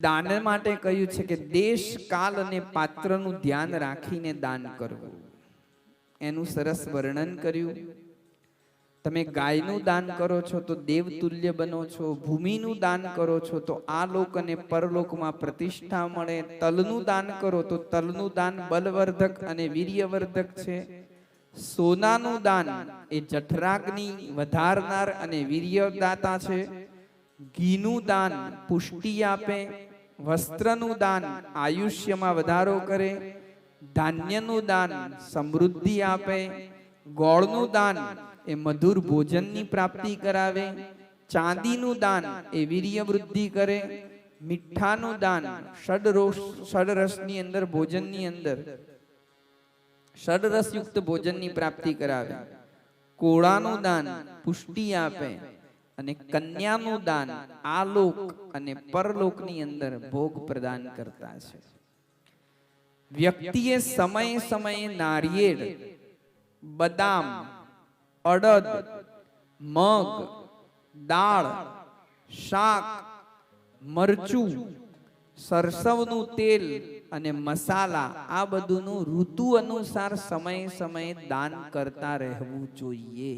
દાન માટે કહ્યું છે કે દેશ કાલ અને પાત્રનું ધ્યાન રાખીને દાન કરવું. એનું સરસ વર્ણન કર્યું. તમે ગાયનું દાન કરો છો તો દેવતુલ્ય બનો છો. ભૂમિનું દાન કરો છો તો આ લોક અને પરલોકમાં પ્રતિષ્ઠા મળે. તલનું દાન કરો તો તલનું દાન બલવર્ધક અને વીર્યવર્ધક છે. સોનાનું દાન એ જઠરાગ્નિ વધારનાર અને વીર્યદાતા છે. ઘીનું દાન પુષ્ટિ આપે. વસ્ત્રનું દાન આયુષ્યમાં વધારો કરે. ધાન્યનું દાન સમૃદ્ધિ આપે. ગોળનું દાન એ મધુર ભોજનની પ્રાપ્તિ કરાવે. ચાંદીનું દાન એ વીર્ય વૃદ્ધિ કરે. મીઠાનું દાન ષડરસની અંદર ભોજનની અંદર ષડરસયુક્ત ભોજનની પ્રાપ્તિ કરાવે. કોળાનું દાન પુષ્ટિ આપે. અને કન્યાનું દાન આલોક અને પરલોકની અંદર ભોગ પ્રદાન કરતા છે. વ્યક્તિએ સમયે સમયે નારિયેળ, બદામ, અડદ, મગ, દાળ, શાક, મરચું, સરસવનું તેલ અને મસાલા આ બધુંનું ઋતુ અનુસાર સમયે સમયે દાન કરતા રહેવું જોઈએ.